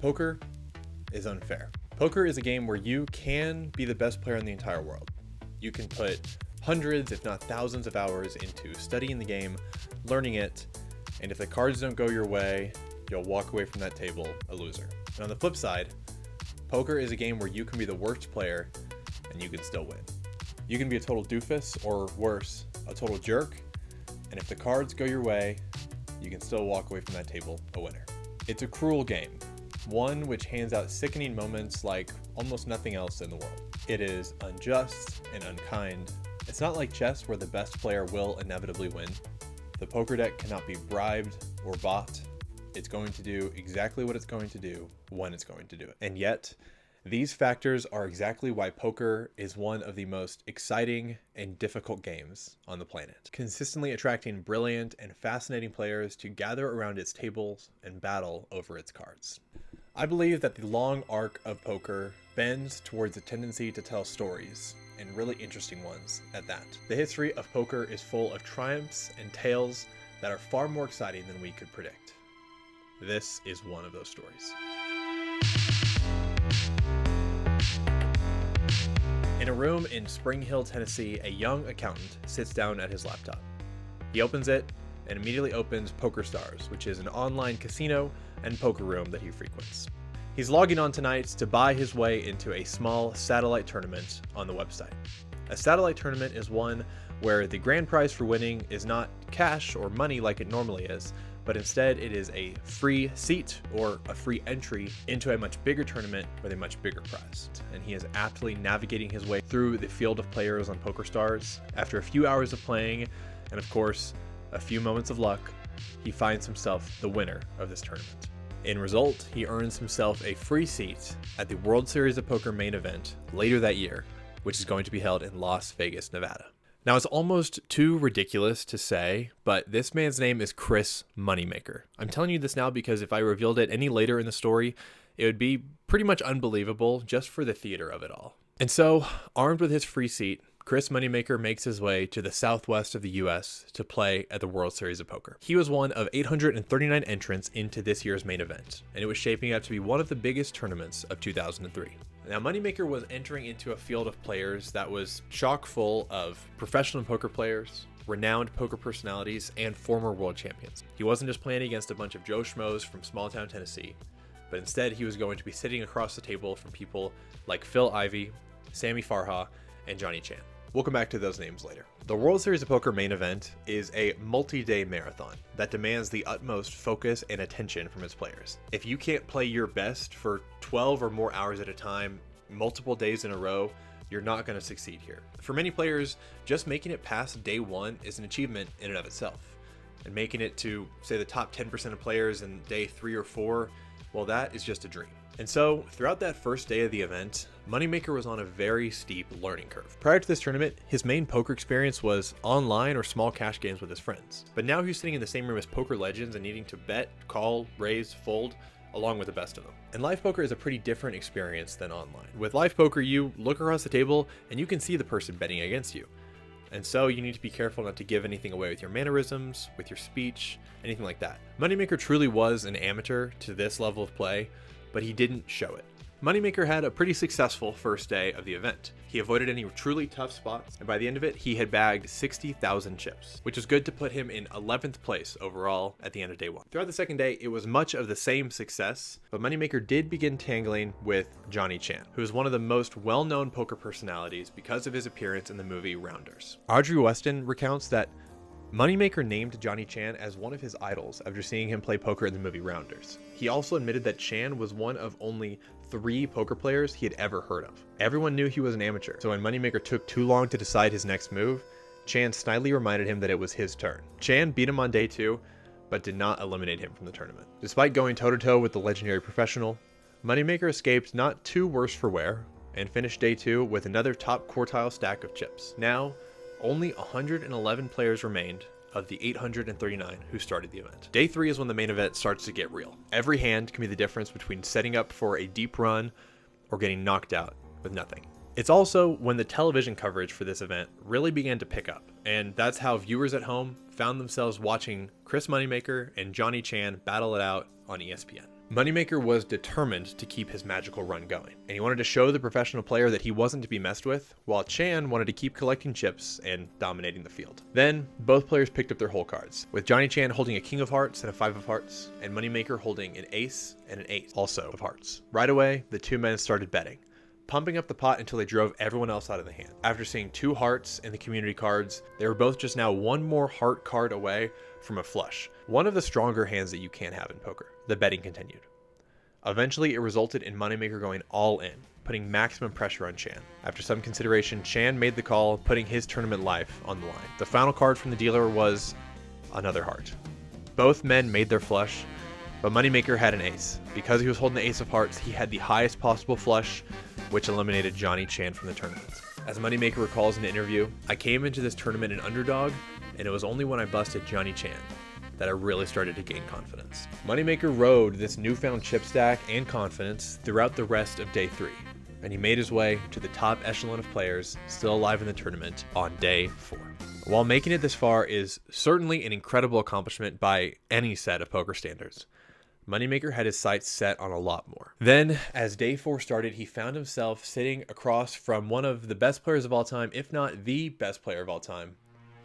Poker is unfair. Poker is a game where you can be the best player in the entire world. You can put hundreds, if not thousands of hours into studying the game, learning it, and if the cards don't go your way, you'll walk away from that table a loser. And on the flip side, poker is a game where you can be the worst player and you can still win. You can be a total doofus, or worse, a total jerk, and if the cards go your way, you can still walk away from that table a winner. It's a cruel game, one which hands out sickening moments like almost nothing else in the world. It is unjust and unkind. It's not like chess where the best player will inevitably win. The poker deck cannot be bribed or bought. It's going to do exactly what it's going to do when it's going to do it. And yet, these factors are exactly why poker is one of the most exciting and difficult games on the planet, consistently attracting brilliant and fascinating players to gather around its tables and battle over its cards. I believe that the long arc of poker bends towards a tendency to tell stories, and really interesting ones at that. The history of poker is full of triumphs and tales that are far more exciting than we could predict. This is one of those stories. In a room in Spring Hill, Tennessee, a young accountant sits down at his laptop. He opens it and immediately opens PokerStars, which is an online casino and poker room that he frequents. He's logging on tonight to buy his way into a small satellite tournament on the website. A satellite tournament is one where the grand prize for winning is not cash or money like it normally is, but instead it is a free seat or a free entry into a much bigger tournament with a much bigger prize. And he is aptly navigating his way through the field of players on PokerStars. After a few hours of playing, and of course, a few moments of luck, he finds himself the winner of this tournament. In result, he earns himself a free seat at the World Series of Poker main event later that year, which is going to be held in Las Vegas, Nevada. Now, it's almost too ridiculous to say, but this man's name is Chris Moneymaker. I'm telling you this now because if I revealed it any later in the story, it would be pretty much unbelievable just for the theater of it all. And so, armed with his free seat, Chris Moneymaker makes his way to the southwest of the US to play at the World Series of Poker. He was one of 839 entrants into this year's main event, and it was shaping up to be one of the biggest tournaments of 2003. Now, Moneymaker was entering into a field of players that was chock full of professional poker players, renowned poker personalities, and former world champions. He wasn't just playing against a bunch of Joe Schmoes from small town Tennessee, but instead he was going to be sitting across the table from people like Phil Ivey, Sammy Farha, and Johnny Chan. We'll come back to those names later. The World Series of Poker main event is a multi-day marathon that demands the utmost focus and attention from its players. If you can't play your best for 12 or more hours at a time, multiple days in a row, you're not going to succeed here. For many players, just making it past day one is an achievement in and of itself. And making it to, say, the top 10% of players in day 3 or 4, well, that is just a dream. And so, throughout that first day of the event, Moneymaker was on a very steep learning curve. Prior to this tournament, his main poker experience was online or small cash games with his friends. But now he's sitting in the same room as poker legends and needing to bet, call, raise, fold, along with the best of them. And live poker is a pretty different experience than online. With live poker, you look across the table and you can see the person betting against you. And so you need to be careful not to give anything away with your mannerisms, with your speech, anything like that. Moneymaker truly was an amateur to this level of play, but he didn't show it. Moneymaker had a pretty successful first day of the event. He avoided any truly tough spots, and by the end of it, he had bagged 60,000 chips, which is good to put him in 11th place overall at the end of day one. Throughout the second day, it was much of the same success, but Moneymaker did begin tangling with Johnny Chan, who is one of the most well-known poker personalities because of his appearance in the movie Rounders. Audrey Weston recounts that Moneymaker named Johnny Chan as one of his idols after seeing him play poker in the movie Rounders. He also admitted that Chan was one of only 3 poker players he had ever heard of. Everyone knew he was an amateur, so when Moneymaker took too long to decide his next move, Chan snidely reminded him that it was his turn. Chan beat him on day 2, but did not eliminate him from the tournament. Despite going toe-to-toe with the legendary professional, Moneymaker escaped not too worse for wear, and finished day 2 with another top quartile stack of chips. Now, only 111 players remained of the 839 who started the event. Day 3 is when the main event starts to get real. Every hand can be the difference between setting up for a deep run or getting knocked out with nothing. It's also when the television coverage for this event really began to pick up, and that's how viewers at home found themselves watching Chris Moneymaker and Johnny Chan battle it out on ESPN. Moneymaker was determined to keep his magical run going, and he wanted to show the professional player that he wasn't to be messed with, while Chan wanted to keep collecting chips and dominating the field. Then, both players picked up their hole cards, with Johnny Chan holding a king of hearts and a 5 of hearts, and Moneymaker holding an ace and an 8, also of hearts. Right away, the two men started betting, pumping up the pot until they drove everyone else out of the hand. After seeing 2 hearts in the community cards, they were both just now 1 more heart card away from a flush, one of the stronger hands that you can have in poker. The betting continued. Eventually, it resulted in Moneymaker going all in, putting maximum pressure on Chan. After some consideration, Chan made the call, putting his tournament life on the line. The final card from the dealer was another heart. Both men made their flush, but Moneymaker had an ace. Because he was holding the ace of hearts, he had the highest possible flush, which eliminated Johnny Chan from the tournament. As Moneymaker recalls in an interview, "I came into this tournament an underdog, and it was only when I busted Johnny Chan that I really started to gain confidence." Moneymaker rode this newfound chip stack and confidence throughout the rest of day 3, and he made his way to the top echelon of players still alive in the tournament on day 4. While making it this far is certainly an incredible accomplishment by any set of poker standards, Moneymaker had his sights set on a lot more. Then, as day 4 started, he found himself sitting across from one of the best players of all time, if not the best player of all time,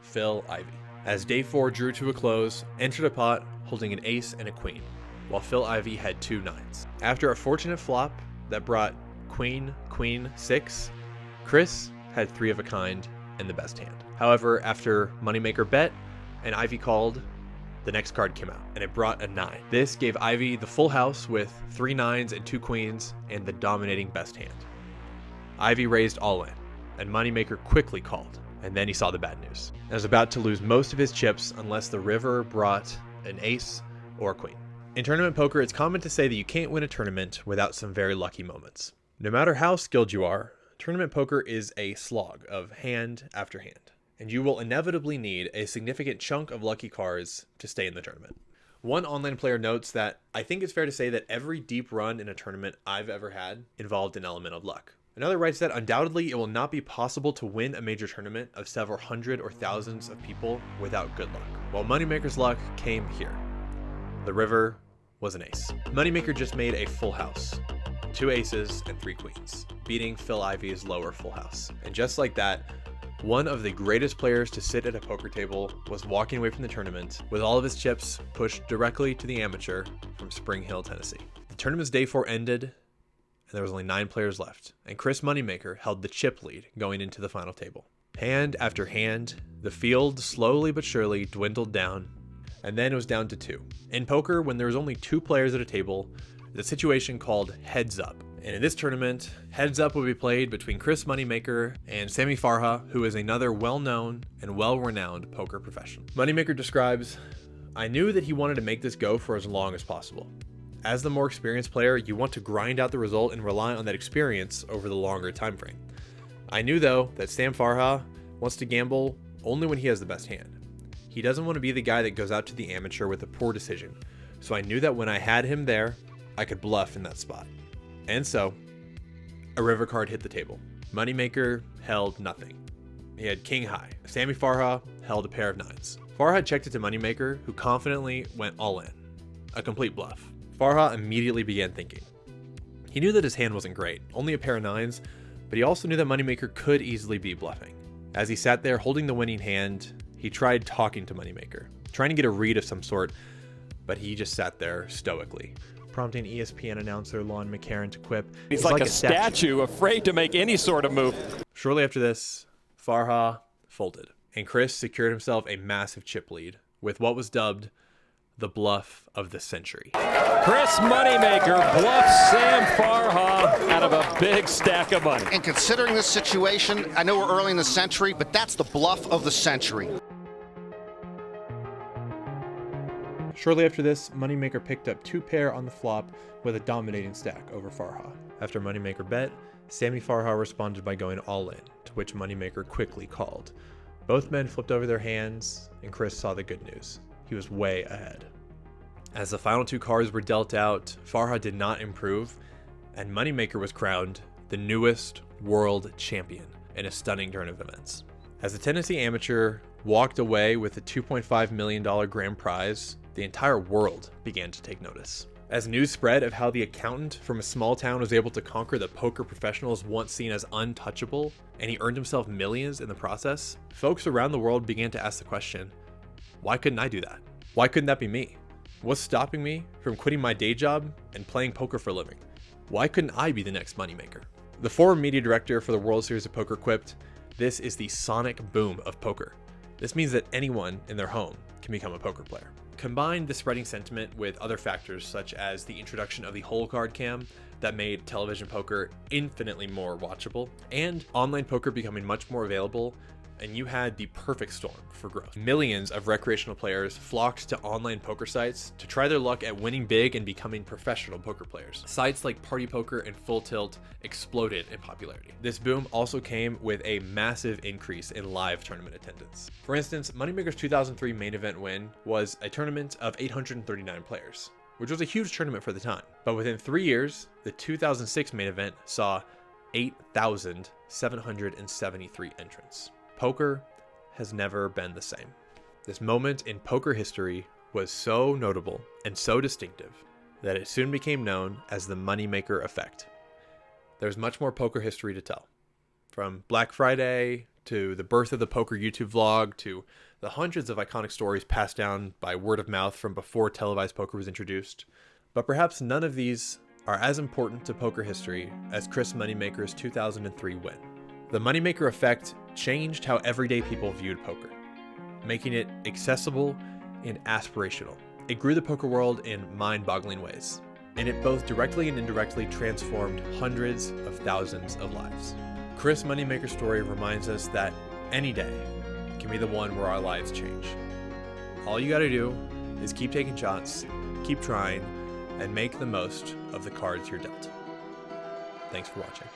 Phil Ivey. As day 4 drew to a close, entered a pot holding an ace and a queen, while Phil Ivey had 2 9s. After a fortunate flop that brought queen, queen, 6, Chris had 3 of a kind and the best hand. However, after Moneymaker bet and Ivey called, the next card came out, and it brought a 9. This gave Ivey the full house with 3 9s and 2 queens and the dominating best hand. Ivey raised all in, and Moneymaker quickly called, and then he saw the bad news. He was about to lose most of his chips unless the river brought an ace or a queen. In tournament poker, it's common to say that you can't win a tournament without some very lucky moments. No matter how skilled you are, tournament poker is a slog of hand after hand, and you will inevitably need a significant chunk of lucky cards to stay in the tournament. One online player notes that, "I think it's fair to say that every deep run in a tournament I've ever had involved an element of luck." Another writes that undoubtedly it will not be possible to win a major tournament of several hundred or thousands of people without good luck. While Moneymaker's luck came here. The river was an ace. Moneymaker just made a full house, 2 aces and 3 queens, beating Phil Ivey's lower full house. And just like that, one of the greatest players to sit at a poker table was walking away from the tournament with all of his chips pushed directly to the amateur from Spring Hill, Tennessee. The tournament's day 4 ended, and there was only 9 players left, and Chris Moneymaker held the chip lead going into the final table. Hand after hand, the field slowly but surely dwindled down, and then it was down to 2. In poker, when there was only 2 players at a table, the situation called heads up. And in this tournament, heads up will be played between Chris Moneymaker and Sammy Farha, who is another well-known and well-renowned poker professional. Moneymaker describes, "I knew that he wanted to make this go for as long as possible. As the more experienced player, you want to grind out the result and rely on that experience over the longer time frame. I knew, though, that Sam Farha wants to gamble only when he has the best hand. He doesn't want to be the guy that goes out to the amateur with a poor decision, so I knew that when I had him there, I could bluff in that spot." And so, a river card hit the table. Moneymaker held nothing. He had king high. Sammy Farha held a pair of 9s. Farha checked it to Moneymaker, who confidently went all in. A complete bluff. Farha immediately began thinking. He knew that his hand wasn't great, only a pair of 9s, but he also knew that Moneymaker could easily be bluffing. As he sat there holding the winning hand, he tried talking to Moneymaker, trying to get a read of some sort, but he just sat there stoically, prompting ESPN announcer Lon McCarran to quip, "He's like a statue, afraid to make any sort of move." Shortly after this, Farha folded, and Chris secured himself a massive chip lead with what was dubbed the bluff of the century. Chris Moneymaker bluffs Sam Farha out of a big stack of money. And considering this situation, I know we're early in the century, but that's the bluff of the century. Shortly after this, Moneymaker picked up 2 pair on the flop with a dominating stack over Farha. After Moneymaker bet, Sammy Farha responded by going all in, to which Moneymaker quickly called. Both men flipped over their hands, and Chris saw the good news. He was way ahead. As the final 2 cards were dealt out, Farha did not improve, and Moneymaker was crowned the newest world champion in a stunning turn of events. As the Tennessee amateur walked away with a $2.5 million grand prize, the entire world began to take notice. As news spread of how the accountant from a small town was able to conquer the poker professionals once seen as untouchable, and he earned himself millions in the process, folks around the world began to ask the question, why couldn't I do that? Why couldn't that be me? What's stopping me from quitting my day job and playing poker for a living? Why couldn't I be the next moneymaker? The former media director for the World Series of Poker quipped, "This is the sonic boom of poker. This means that anyone in their home can become a poker player." Combine the spreading sentiment with other factors such as the introduction of the whole card cam that made television poker infinitely more watchable, and online poker becoming much more available, and you had the perfect storm for growth. Millions of recreational players flocked to online poker sites to try their luck at winning big and becoming professional poker players. Sites like Party Poker and Full Tilt exploded in popularity. This boom also came with a massive increase in live tournament attendance. For instance, Moneymaker's 2003 main event win was a tournament of 839 players, which was a huge tournament for the time. But within 3 years, the 2006 main event saw 8,773 entrants. Poker has never been the same. This moment in poker history was so notable and so distinctive that it soon became known as the Moneymaker Effect. There's much more poker history to tell. From Black Friday to the birth of the poker YouTube vlog to the hundreds of iconic stories passed down by word of mouth from before televised poker was introduced. But perhaps none of these are as important to poker history as Chris Moneymaker's 2003 win. The Moneymaker Effect changed how everyday people viewed poker, making it accessible and aspirational. It grew the poker world in mind-boggling ways, and it both directly and indirectly transformed hundreds of thousands of lives. Chris Moneymaker's story reminds us that any day can be the one where our lives change. All you gotta do is keep taking shots, keep trying, and make the most of the cards you're dealt. Thanks for watching.